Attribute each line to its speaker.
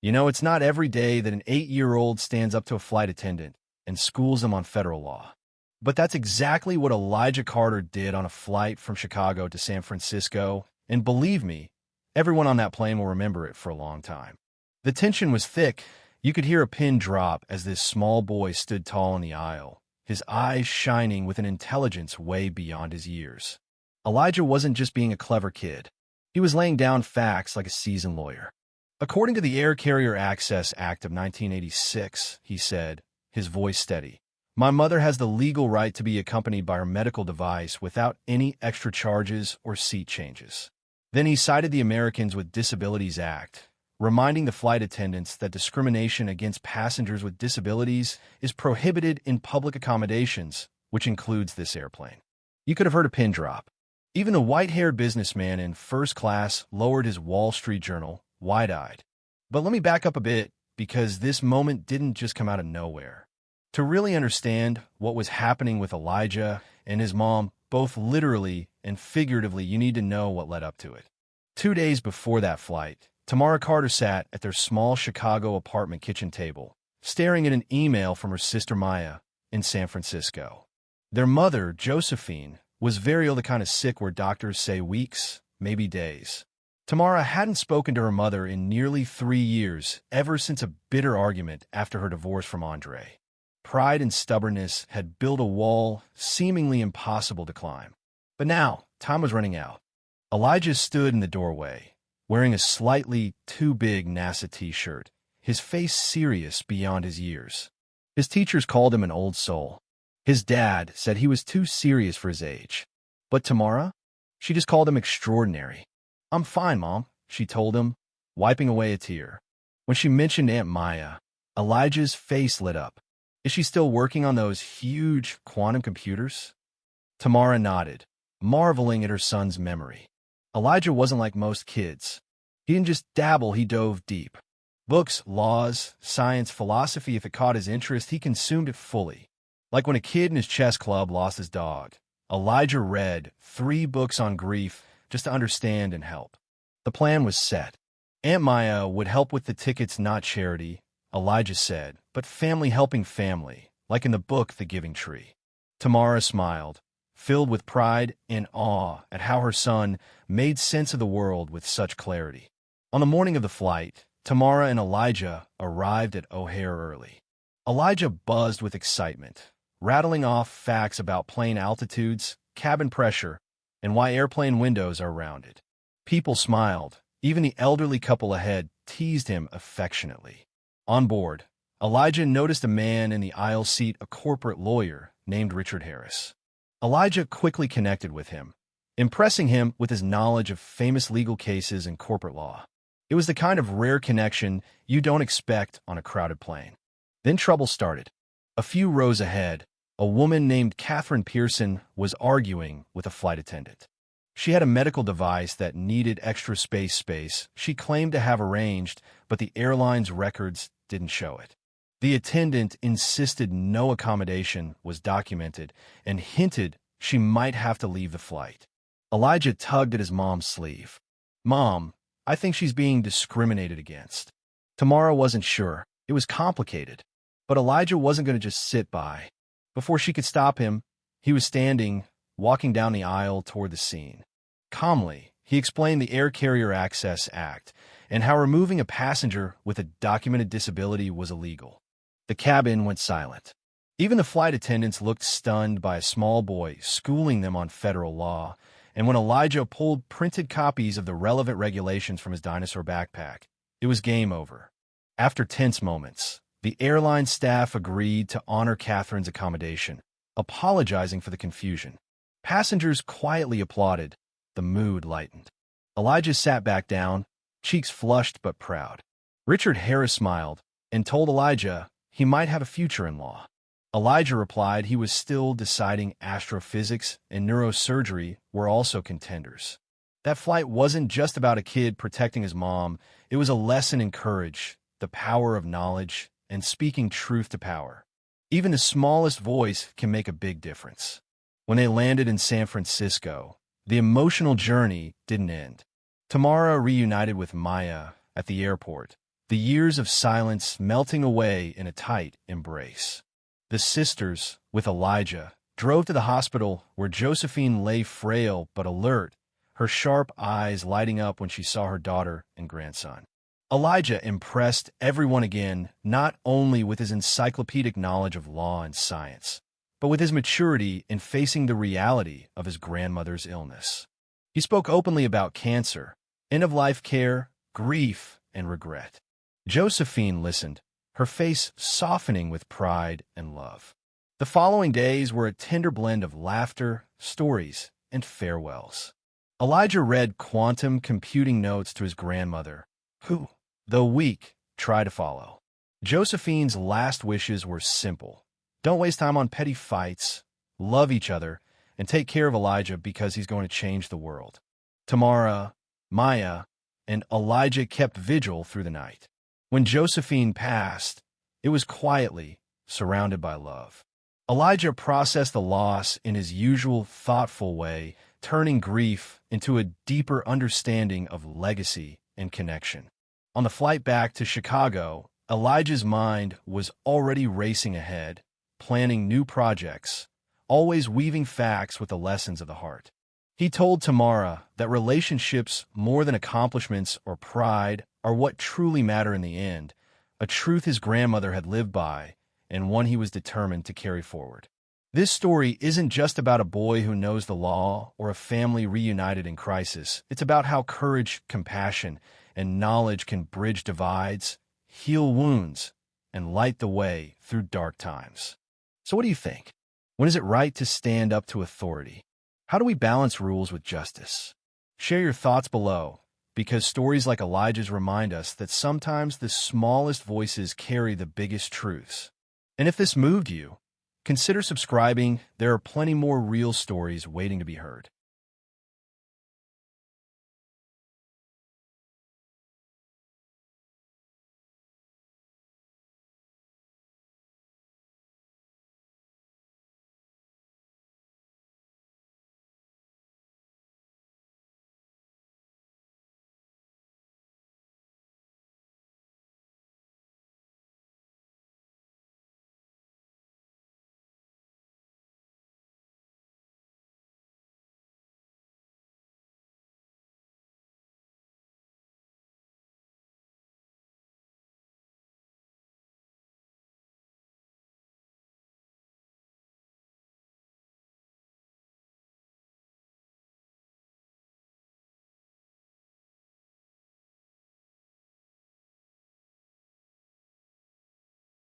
Speaker 1: You know, it's not every day that an 8-year-old stands up to a flight attendant and schools them on federal law. But that's exactly what Elijah Carter did on a flight from Chicago to San Francisco, and believe me, everyone on that plane will remember it for a long time. The tension was thick. You could hear a pin drop as this small boy stood tall in the aisle, his eyes shining with an intelligence way beyond his years. Elijah wasn't just being a clever kid. He was laying down facts like a seasoned lawyer. According to the Air Carrier Access Act of 1986, he said, his voice steady, "My mother has the legal right to be accompanied by her medical device without any extra charges or seat changes." Then he cited the Americans with Disabilities Act, reminding the flight attendants that discrimination against passengers with disabilities is prohibited in public accommodations, which includes this airplane. You could have heard a pin drop. Even the white-haired businessman in first class lowered his Wall Street Journal, wide-eyed. But let me back up a bit, because this moment didn't just come out of nowhere. To really understand what was happening with Elijah and his mom, both literally and figuratively, you need to know what led up to it. 2 days before that flight, Tamara Carter sat at their small Chicago apartment kitchen table, staring at an email from her sister Maya in San Francisco. Their mother, Josephine, was very ill, the kind of sick where doctors say weeks, maybe days. Tamara hadn't spoken to her mother in nearly 3 years, ever since a bitter argument after her divorce from Andre. Pride and stubbornness had built a wall seemingly impossible to climb. But now, time was running out. Elijah stood in the doorway, wearing a slightly too big NASA t-shirt, his face serious beyond his years. His teachers called him an old soul. His dad said he was too serious for his age. But Tamara? She just called him extraordinary. "I'm fine, Mom," she told him, wiping away a tear. When she mentioned Aunt Maya, Elijah's face lit up. "Is she still working on those huge quantum computers?" Tamara nodded, marveling at her son's memory. Elijah wasn't like most kids. He didn't just dabble, he dove deep. Books, laws, science, philosophy, if it caught his interest, he consumed it fully. Like when a kid in his chess club lost his dog, Elijah read 3 books on grief just to understand and help. The plan was set. Aunt Maya would help with the tickets, not charity, Elijah said, but family helping family, like in the book The Giving Tree. Tamara smiled, filled with pride and awe at how her son made sense of the world with such clarity. On the morning of the flight, Tamara and Elijah arrived at O'Hare early. Elijah buzzed with excitement, rattling off facts about plane altitudes, cabin pressure, and why airplane windows are rounded. People smiled. Even the elderly couple ahead teased him affectionately. On board, Elijah noticed a man in the aisle seat, a corporate lawyer named Richard Harris. Elijah quickly connected with him, impressing him with his knowledge of famous legal cases and corporate law. It was the kind of rare connection you don't expect on a crowded plane. Then trouble started. A few rows ahead, a woman named Catherine Pearson was arguing with a flight attendant. She had a medical device that needed extra space she claimed to have arranged, but the airline's records didn't show it. The attendant insisted no accommodation was documented and hinted she might have to leave the flight. Elijah tugged at his mom's sleeve. "Mom, I think she's being discriminated against." Tamara wasn't sure. It was complicated. But Elijah wasn't going to just sit by. Before she could stop him, he was standing, walking down the aisle toward the scene. Calmly, he explained the Air Carrier Access Act and how removing a passenger with a documented disability was illegal. The cabin went silent. Even the flight attendants looked stunned by a small boy schooling them on federal law, and when Elijah pulled printed copies of the relevant regulations from his dinosaur backpack, it was game over. After tense moments, the airline staff agreed to honor Catherine's accommodation, apologizing for the confusion. Passengers quietly applauded. The mood lightened. Elijah sat back down, cheeks flushed but proud. Richard Harris smiled and told Elijah he might have a future in law. Elijah replied he was still deciding astrophysics and neurosurgery were also contenders. That flight wasn't just about a kid protecting his mom. It was a lesson in courage, the power of knowledge, and speaking truth to power. Even the smallest voice can make a big difference. When they landed in San Francisco, the emotional journey didn't end. Tamara reunited with Maya at the airport, the years of silence melting away in a tight embrace. The sisters, with Elijah, drove to the hospital where Josephine lay frail but alert, her sharp eyes lighting up when she saw her daughter and grandson. Elijah impressed everyone again, not only with his encyclopedic knowledge of law and science, but with his maturity in facing the reality of his grandmother's illness. He spoke openly about cancer, end-of-life care, grief, and regret. Josephine listened, her face softening with pride and love. The following days were a tender blend of laughter, stories, and farewells. Elijah read quantum computing notes to his grandmother, who, though weak, tried to follow. Josephine's last wishes were simple. Don't waste time on petty fights, love each other, and take care of Elijah because he's going to change the world. Tamara, Maya, and Elijah kept vigil through the night. When Josephine passed, it was quietly, surrounded by love. Elijah processed the loss in his usual thoughtful way, turning grief into a deeper understanding of legacy and connection. On the flight back to Chicago, Elijah's mind was already racing ahead, planning new projects, always weaving facts with the lessons of the heart. He told Tamara that relationships, more than accomplishments or pride, are what truly matter in the end, a truth his grandmother had lived by and one he was determined to carry forward. This story isn't just about a boy who knows the law or a family reunited in crisis. It's about how courage, compassion, and knowledge can bridge divides, heal wounds, and light the way through dark times. So what do you think? When is it right to stand up to authority? How do we balance rules with justice? Share your thoughts below, because stories like Elijah's remind us that sometimes the smallest voices carry the biggest truths. And if this moved you, consider subscribing. There are plenty more real stories waiting to be heard.